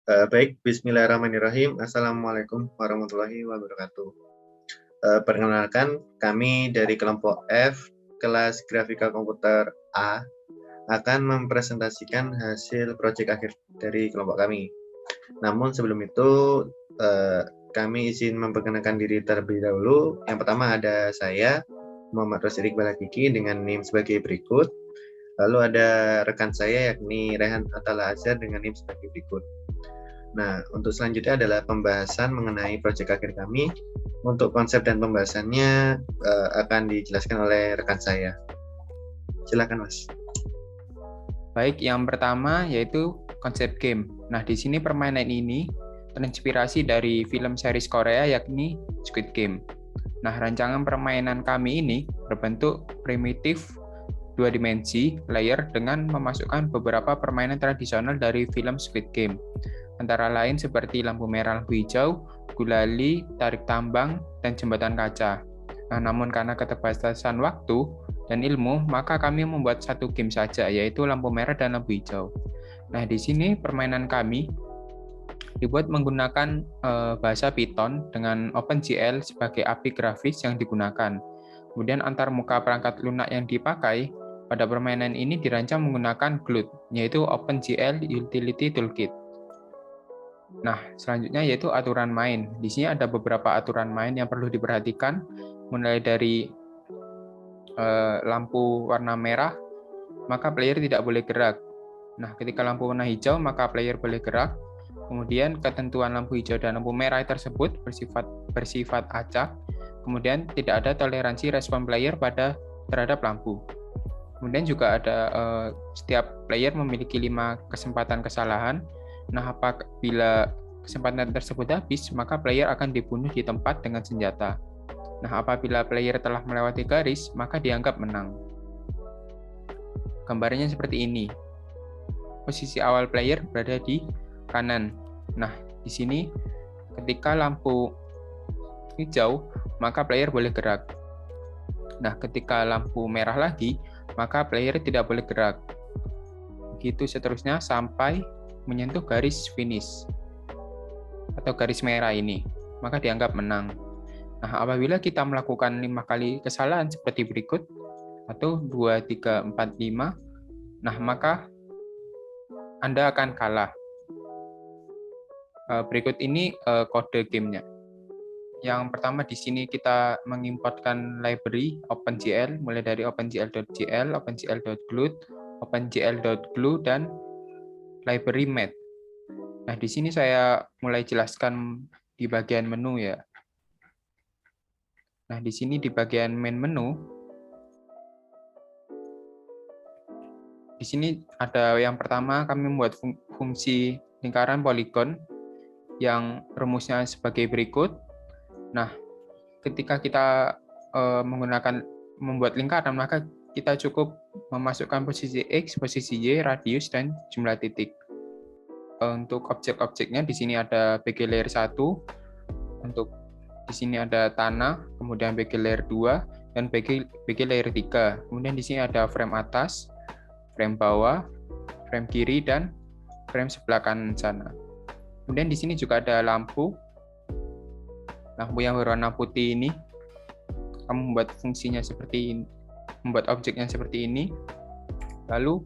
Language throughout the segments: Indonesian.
Baik, bismillahirrahmanirrahim. Assalamualaikum warahmatullahi wabarakatuh. Perkenalkan, kami dari kelompok F, kelas Grafika Komputer A, akan mempresentasikan hasil proyek akhir dari kelompok kami. Namun sebelum itu, kami izin memperkenalkan diri terlebih dahulu. Yang pertama ada saya, Muhammad Rosidi Iqbal Hakiki, dengan NIM sebagai berikut. Lalu ada rekan saya yakni Rehan Atala Azhar dengan NIM sebagai berikut. Nah, untuk selanjutnya adalah pembahasan mengenai proyek akhir kami. Untuk konsep dan pembahasannya akan dijelaskan oleh rekan saya. Silakan, Mas. Baik, yang pertama yaitu konsep game. Nah, di sini permainan ini terinspirasi dari film series Korea yakni Squid Game. Nah, rancangan permainan kami ini berbentuk primitif dua dimensi layer dengan memasukkan beberapa permainan tradisional dari film Squid Game. Antara lain seperti lampu merah, lampu hijau, gulali, tarik tambang, dan jembatan kaca. Nah, namun karena keterbatasan waktu dan ilmu, maka kami membuat satu game saja, yaitu lampu merah dan lampu hijau. Nah, di sini permainan kami dibuat menggunakan bahasa Python dengan OpenGL sebagai API grafis yang digunakan. Kemudian antar muka perangkat lunak yang dipakai pada permainan ini dirancang menggunakan GLUT, yaitu OpenGL Utility Toolkit. Nah, selanjutnya yaitu aturan main. Di sini ada beberapa aturan main yang perlu diperhatikan, mulai dari lampu warna merah, maka player tidak boleh gerak. Nah, ketika lampu warna hijau, maka player boleh gerak. Kemudian ketentuan lampu hijau dan lampu merah tersebut bersifat acak. Kemudian tidak ada toleransi respon player terhadap lampu. Kemudian juga ada setiap player memiliki 5 kesempatan kesalahan. Nah, apabila kesempatan tersebut habis, maka player akan dibunuh di tempat dengan senjata. Nah, apabila player telah melewati garis, maka dianggap menang. Gambarnya seperti ini. Posisi awal player berada di kanan. Nah, di sini ketika lampu hijau, maka player boleh gerak. Nah, ketika lampu merah lagi, maka player tidak boleh gerak. Begitu seterusnya sampai menyentuh garis finish atau garis merah ini, maka dianggap menang. Nah, apabila kita melakukan 5 kali kesalahan seperti berikut, atau 2, 3, 4, 5, nah maka Anda akan kalah. Berikut ini kode gamenya. Yang pertama di sini kita mengimportkan library OpenGL, mulai dari OpenGL.gl, OpenGL.glut, OpenGL.glue, dan library math. Nah, di sini saya mulai jelaskan di bagian menu ya. Nah, di sini di bagian main menu, di sini ada yang pertama kami membuat fungsi lingkaran poligon yang rumusnya sebagai berikut. Nah, ketika kita membuat lingkaran, maka kita cukup memasukkan posisi X, posisi Y, radius, dan jumlah titik. Untuk objek-objeknya di sini ada BG layer 1, untuk di sini ada tanah, kemudian BG layer 2, dan BG layer 3. Kemudian di sini ada frame atas, frame bawah, frame kiri, dan frame sebelah kanan sana. Kemudian di sini juga ada lampu yang berwarna putih ini. Kamu membuat fungsinya seperti ini, membuat objeknya seperti ini. Lalu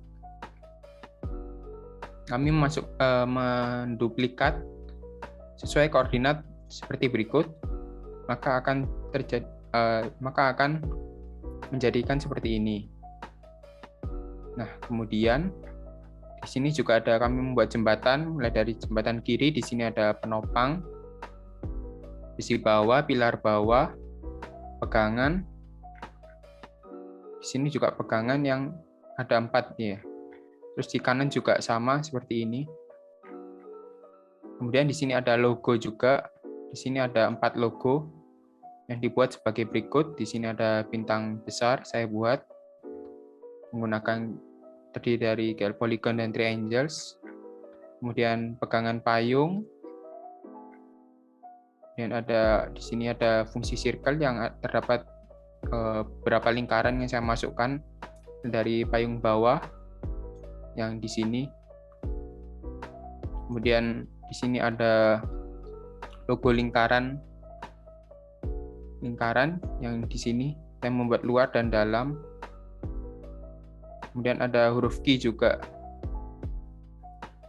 kami menduplikat sesuai koordinat seperti berikut, maka akan menjadikan seperti ini. Nah, kemudian di sini juga ada kami membuat jembatan, mulai dari jembatan kiri, di sini ada penopang, sisi bawah, pilar bawah, pegangan. Di sini juga pegangan yang ada 4 ya. Terus di kanan juga sama seperti ini. Kemudian di sini ada logo juga. Di sini ada 4 logo yang dibuat sebagai berikut. Di sini ada bintang besar saya buat menggunakan terdiri dari polygon dan triangles. Kemudian pegangan payung. Dan di sini ada fungsi circle yang terdapat beberapa lingkaran yang saya masukkan dari payung bawah yang di sini. Kemudian di sini ada logo lingkaran yang di sini saya membuat luar dan dalam. Kemudian ada huruf Q juga.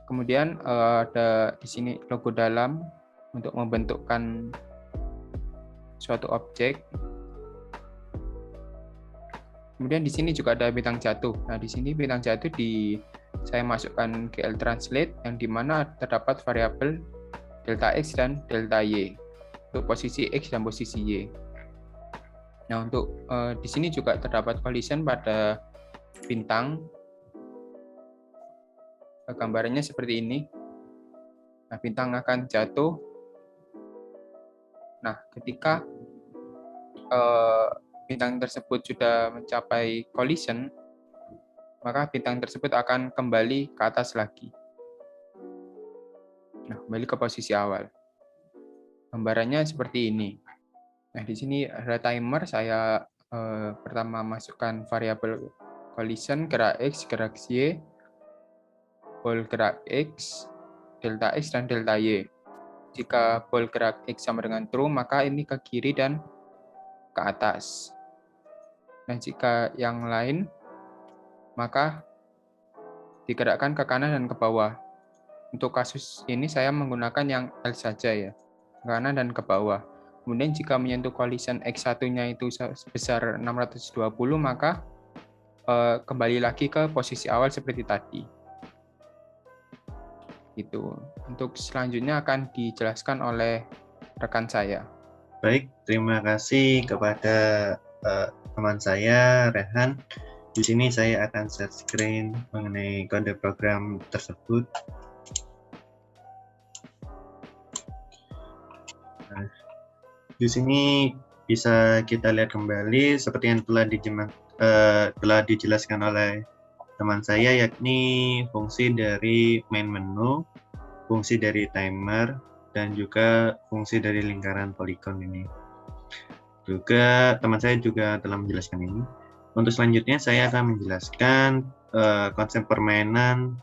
Kemudian ada di sini logo dalam untuk membentukkan suatu objek. Kemudian di sini juga ada bintang jatuh. Nah, di sini bintang jatuh saya masukkan GL Translate yang di mana terdapat variabel delta X dan delta Y untuk posisi X dan posisi Y. Nah, untuk di sini juga terdapat collision pada bintang. Gambarannya seperti ini. Nah, bintang akan jatuh. Nah, ketika bintang tersebut sudah mencapai collision, maka bintang tersebut akan kembali ke atas lagi. Nah, kembali ke posisi awal. Gambarannya seperti ini. Nah, di sini ada timer. Saya pertama masukkan variabel collision, gerak X, gerak Y, ball gerak X, delta X, dan delta Y. Jika ball gerak X sama dengan true, maka ini ke kiri dan ke atas. Nah, jika yang lain, maka digerakkan ke kanan dan ke bawah. Untuk kasus ini saya menggunakan yang L saja ya, ke kanan dan ke bawah. Kemudian jika menyentuh collision X1-nya itu sebesar 620, maka kembali lagi ke posisi awal seperti tadi. Itu. Untuk selanjutnya akan dijelaskan oleh rekan saya. Baik, terima kasih kepada teman saya, Rehan. Di sini saya akan share screen mengenai kode program tersebut. Nah, di sini bisa kita lihat kembali seperti yang telah dijelaskan oleh teman saya, yakni fungsi dari main menu, fungsi dari timer, dan juga fungsi dari lingkaran polygon ini. Juga teman saya juga telah menjelaskan ini. Untuk selanjutnya saya akan menjelaskan konsep permainan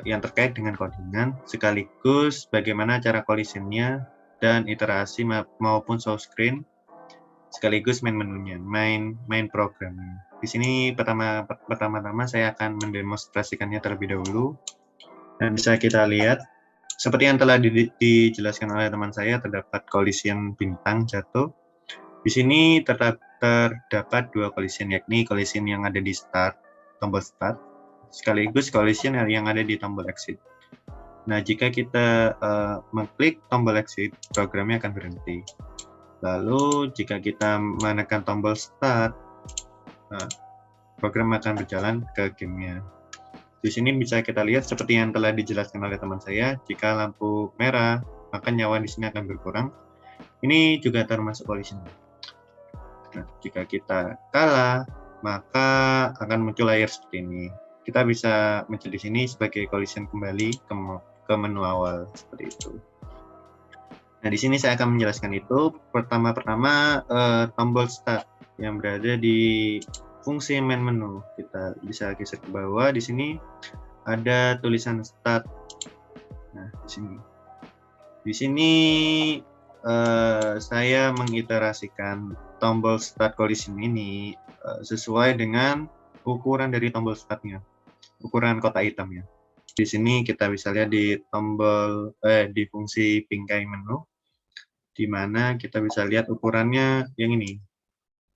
yang terkait dengan codingan, sekaligus bagaimana cara collision-nya dan iterasi maupun show screen, sekaligus main menunya, main programnya. Di sini pertama-tama saya akan mendemonstrasikannya terlebih dahulu. Dan bisa kita lihat, seperti yang telah dijelaskan oleh teman saya, terdapat collision bintang jatuh. Di sini terdapat dua collision, yakni collision yang ada di tombol start, sekaligus collision yang ada di tombol exit. Nah, jika kita mengklik tombol exit, programnya akan berhenti. Lalu, jika kita menekan tombol start, program akan berjalan ke gamenya. Di sini bisa kita lihat seperti yang telah dijelaskan oleh teman saya, jika lampu merah, maka nyawa di sini akan berkurang. Ini juga termasuk collision. Nah, jika kita kalah, maka akan muncul layar seperti ini. Kita bisa mencet di sini sebagai collision kembali ke menu awal, seperti itu. Nah, di sini saya akan menjelaskan itu. Pertama-tama tombol start yang berada di fungsi main menu. Kita bisa geser ke bawah. Di sini ada tulisan start. Nah, di sini saya mengiterasikan tombol start collision ini sesuai dengan ukuran dari tombol startnya, ukuran kotak hitamnya. Di sini kita bisa lihat di di fungsi bingkai menu, di mana kita bisa lihat ukurannya yang ini.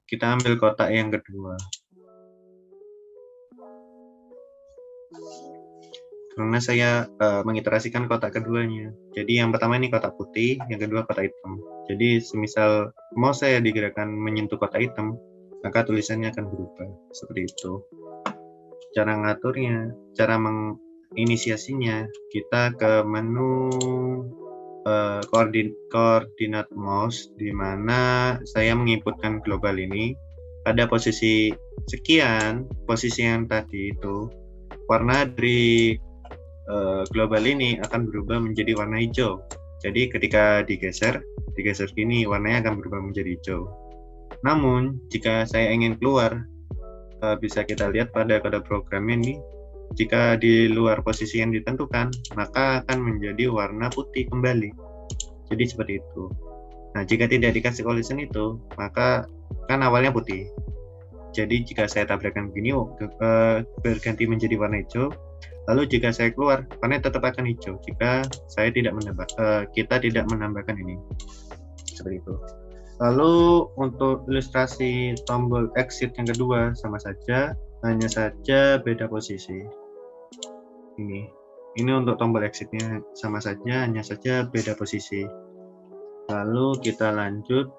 Kita ambil kotak yang kedua. Karena saya mengiterasikan kotak keduanya. Jadi yang pertama ini kotak putih, yang kedua kotak hitam. Jadi semisal mau saya digerakkan menyentuh kotak hitam, maka tulisannya akan berubah seperti itu. Cara ngaturnya, cara menginisiasinya, kita ke menu koordinat mouse, di mana saya menginputkan global ini pada posisi sekian, posisi yang tadi itu warna dari global ini akan berubah menjadi warna hijau. Jadi ketika digeser gini, warnanya akan berubah menjadi hijau. Namun jika saya ingin keluar, bisa kita lihat pada kode programnya ini, jika di luar posisi yang ditentukan, maka akan menjadi warna putih kembali. Jadi seperti itu. Nah, jika tidak dikasih collision itu, maka kan awalnya putih. Jadi jika saya tabrakan begini, berganti menjadi warna hijau. Lalu jika saya keluar, warna tetap akan hijau. Jika saya tidak kita tidak menambahkan ini, seperti itu. Lalu untuk ilustrasi tombol exit yang kedua sama saja, hanya saja beda posisi. Ini untuk tombol exitnya sama saja, hanya saja beda posisi. Lalu kita lanjut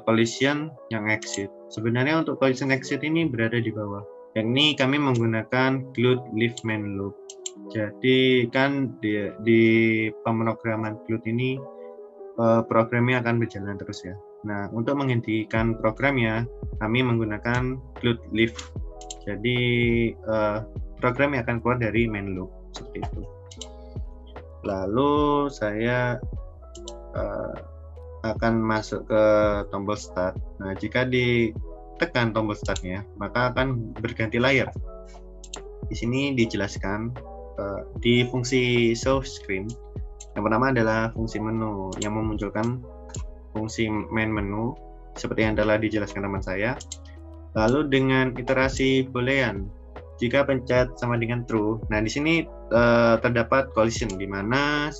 collision yang exit. Sebenarnya untuk collision exit ini berada di bawah. Yang ini kami menggunakan glued leaf main loop. Jadi kan di pemrograman glued ini programnya akan berjalan terus ya. Nah, untuk menghentikan programnya, kami menggunakan glued leaf. Jadi programnya akan keluar dari main loop seperti itu. Lalu saya akan masuk ke tombol start. Nah, jika ditekan tombol startnya, maka akan berganti layar. Di sini dijelaskan di fungsi show screen. Yang pertama adalah fungsi menu yang memunculkan fungsi main menu seperti yang telah dijelaskan teman saya. Lalu dengan iterasi boolean, jika pencet sama dengan true. Nah, di sini terdapat collision di mana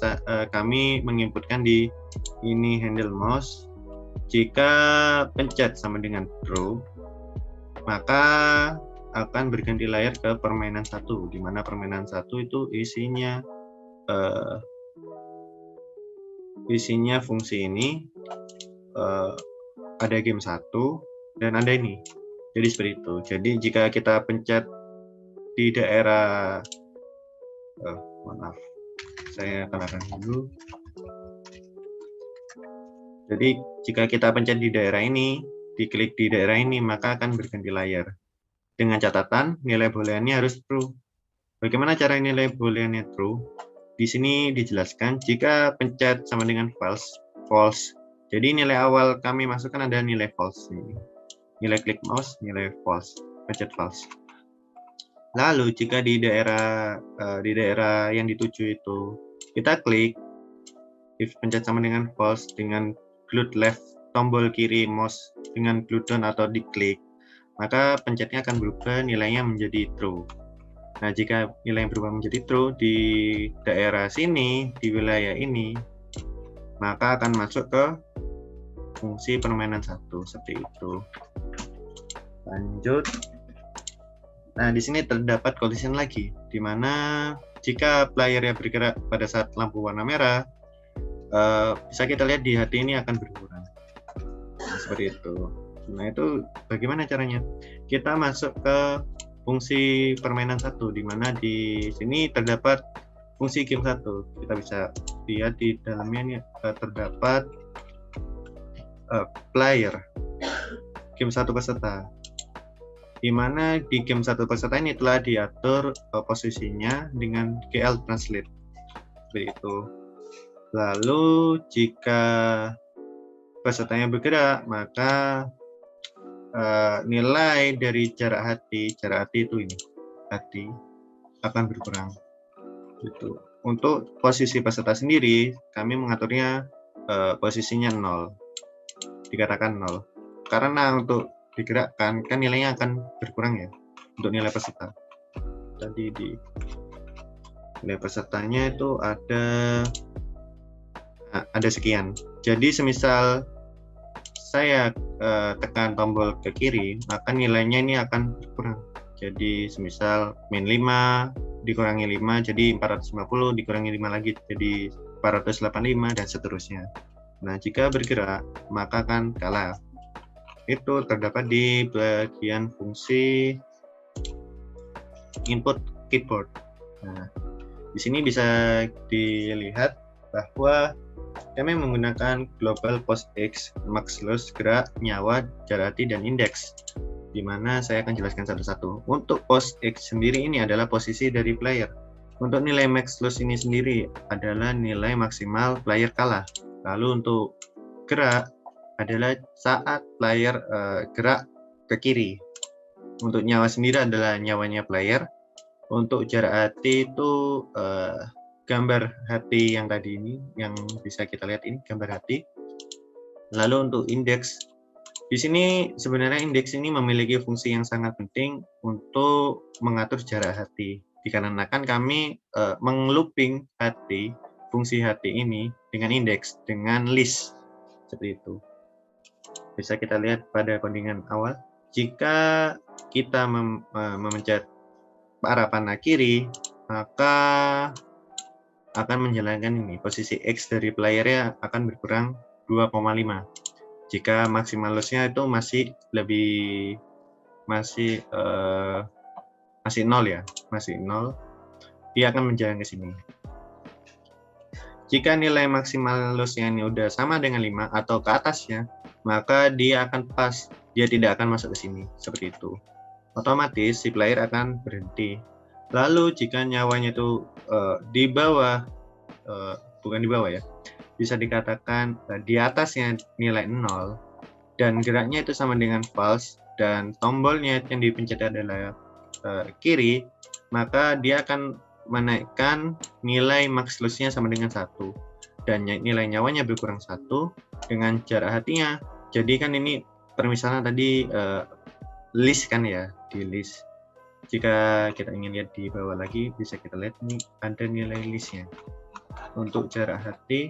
kami menginputkan di ini handle mouse. Jika pencet sama dengan true, maka akan berganti layar ke permainan 1, di mana permainan 1 itu isinya fungsi ini, ada game 1 dan ada ini. Jadi seperti itu. Jadi jika kita pencet di daerah maaf, saya keluarkan dulu. Jadi jika kita pencet di daerah ini, diklik di daerah ini, maka akan berganti layar. Dengan catatan nilai booleannya harus true. Bagaimana cara nilai booleannya true? Di sini dijelaskan jika pencet sama dengan false. Jadi nilai awal kami masukkan ada nilai false. Nilai klik mouse, nilai false, pencet false. Lalu jika di daerah yang dituju itu kita klik, pencet sama dengan false dengan glued left tombol kiri mouse dengan glued down atau diklik, maka pencetnya akan berubah nilainya menjadi true. Nah, jika nilai yang berubah menjadi true di daerah sini, di wilayah ini, maka akan masuk ke fungsi permainan 1 seperti itu. Lanjut. Nah, di sini terdapat collision lagi, di mana jika playernya bergerak pada saat lampu warna merah, bisa kita lihat di hati ini akan berkurang. Nah, seperti itu. Nah, itu bagaimana caranya? Kita masuk ke fungsi permainan 1, di mana di sini terdapat fungsi game 1. Kita bisa lihat di dalamnya ini terdapat player game 1 peserta, di mana di game 1 peserta ini telah diatur posisinya dengan GL Translate seperti itu. Lalu jika pesertanya bergerak, maka nilai dari jarak hati itu ini hati akan berkurang. Gitu. Untuk posisi peserta sendiri, kami mengaturnya posisinya 0, dikatakan 0. Karena untuk digerakkan kan nilainya akan berkurang ya untuk nilai peserta. Tadi di nilai pesertanya itu ada sekian. Jadi semisal saya tekan tombol ke kiri, maka nilainya ini akan berkurang. Jadi semisal min 5 dikurangi 5 jadi 450, dikurangi 5 lagi jadi 485 dan seterusnya. Nah, jika bergerak maka akan kalah. Itu terdapat di bagian fungsi input keyboard. Nah, di sini bisa dilihat bahwa kami menggunakan global POSIX, max loss, gerak, nyawa, jarak hati, dan indeks, di mana saya akan jelaskan satu-satu. Untuk POSIX sendiri ini adalah posisi dari player. Untuk nilai max loss ini sendiri adalah nilai maksimal player kalah. Lalu untuk gerak adalah saat player gerak ke kiri. Untuk nyawa sendiri adalah nyawanya player. Untuk jarak hati itu gambar hati yang tadi ini, yang bisa kita lihat ini gambar hati. Lalu untuk indeks, di sini sebenarnya indeks ini memiliki fungsi yang sangat penting untuk mengatur jarak hati. Dikarenakan kami menglooping hati, fungsi hati ini dengan indeks, dengan list, seperti itu. Bisa kita lihat pada codingan awal, jika kita memencet arah panah kiri, maka akan menjalankan ini. Posisi X dari playernya akan berkurang 2,5. Jika maksimal loss-nya itu masih 0 ya, masih 0, dia akan menjalan ke sini. Jika nilai maksimal loss-nya ini udah sama dengan 5 atau ke atasnya, maka dia akan pas, dia tidak akan masuk ke sini, seperti itu. Otomatis si player akan berhenti. Lalu jika nyawanya itu di bawah, bukan di bawah ya, bisa dikatakan di atasnya nilai 0 dan geraknya itu sama dengan false dan tombolnya yang dipencet adalah kiri, maka dia akan menaikkan nilai max loss-nya sama dengan 1 dan nilai nyawanya berkurang 1 dengan jarak hatinya. Jadi kan ini permisalan tadi list kan ya, di list. Jika kita ingin lihat di bawah lagi, bisa kita lihat nih ada nilai listnya. Untuk jarak hati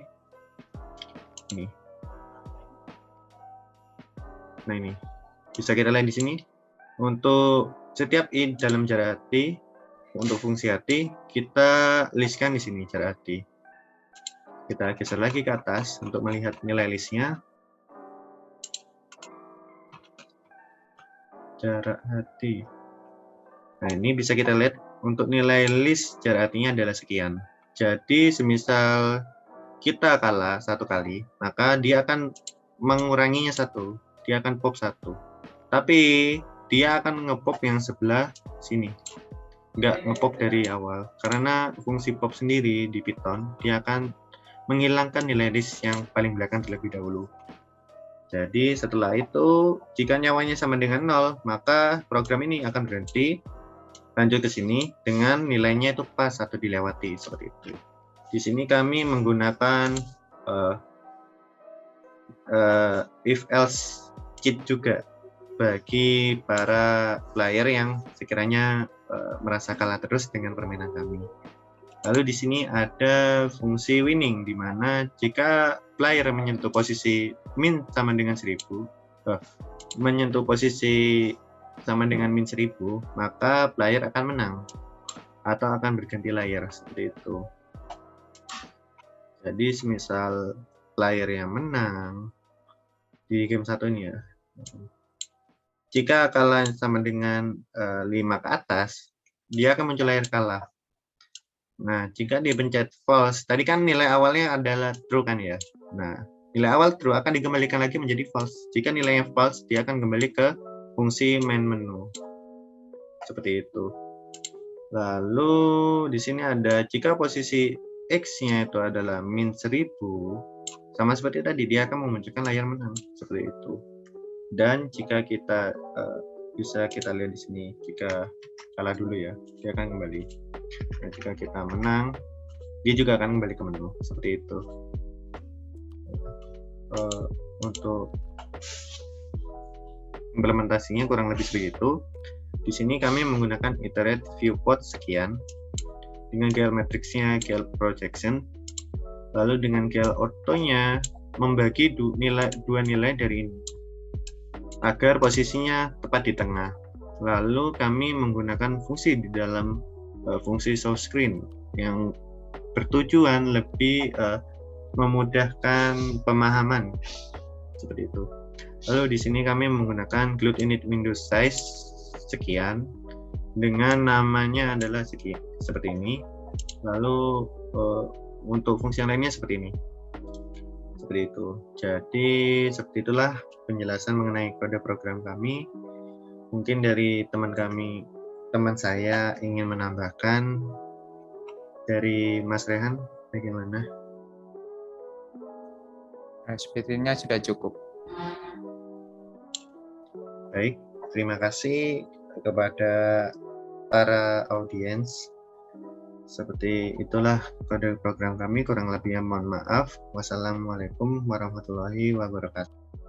ini. Nah ini bisa kita lihat di sini. Untuk setiap dalam jarak hati, untuk fungsi hati kita listkan di sini jarak hati. Kita geser lagi ke atas untuk melihat nilai listnya. Jarak hati. Nah ini bisa kita lihat untuk nilai list jarak hatinya adalah sekian. Jadi semisal kita kalah 1 kali, maka dia akan menguranginya 1, dia akan pop 1. Tapi dia akan ngepop yang sebelah sini, nggak ngepop dari awal, karena fungsi pop sendiri di Python dia akan menghilangkan nilai list yang paling belakang terlebih dahulu. Jadi setelah itu jika nyawanya sama dengan 0, maka program ini akan berhenti, lanjut ke sini dengan nilainya itu pas atau dilewati, seperti itu. Di sini kami menggunakan if else cheat juga bagi para player yang sekiranya merasa kalah terus dengan permainan kami. Lalu di sini ada fungsi winning, di mana jika player menyentuh posisi min sama dengan 1000, menyentuh posisi sama dengan min 1000, maka player akan menang atau akan berganti layar, seperti itu. Jadi semisal player yang menang di game 1 ini ya, jika kalah sama dengan 5 ke atas, dia akan muncul layar kalah. Nah, jika dipencet false, tadi kan nilai awalnya adalah true kan ya. Nah, nilai awal true akan dikembalikan lagi menjadi false. Jika nilainya false, dia akan kembali ke fungsi main menu. Seperti itu. Lalu di sini ada jika posisi X-nya itu adalah min 1000, sama seperti tadi, dia akan memunculkan layar menang. Seperti itu. Dan jika kita bisa kita lihat di sini, jika kalah dulu ya, dia akan kembali. Nah, jika kita menang, dia juga akan kembali ke menu, seperti itu. Untuk implementasinya kurang lebih begitu. Di sini kami menggunakan iterate viewport sekian, dengan GL matrixnya GL projection, lalu dengan GL orthonya membagi dua nilai dari ini agar posisinya tepat di tengah. Lalu kami menggunakan fungsi di dalam fungsi show screen yang bertujuan lebih memudahkan pemahaman, seperti itu. Lalu di sini kami menggunakan glued init window size sekian dengan namanya adalah sekian, seperti ini. Lalu untuk fungsi yang lainnya seperti ini, seperti itu. Jadi seperti itulah penjelasan mengenai kode program kami. Mungkin dari teman saya ingin menambahkan. Dari Mas Rehan, bagaimana? Sepertinya sudah cukup. Baik, terima kasih kepada para audiens. Seperti itulah kode program kami, kurang lebihnya mohon maaf. Wassalamualaikum warahmatullahi wabarakatuh.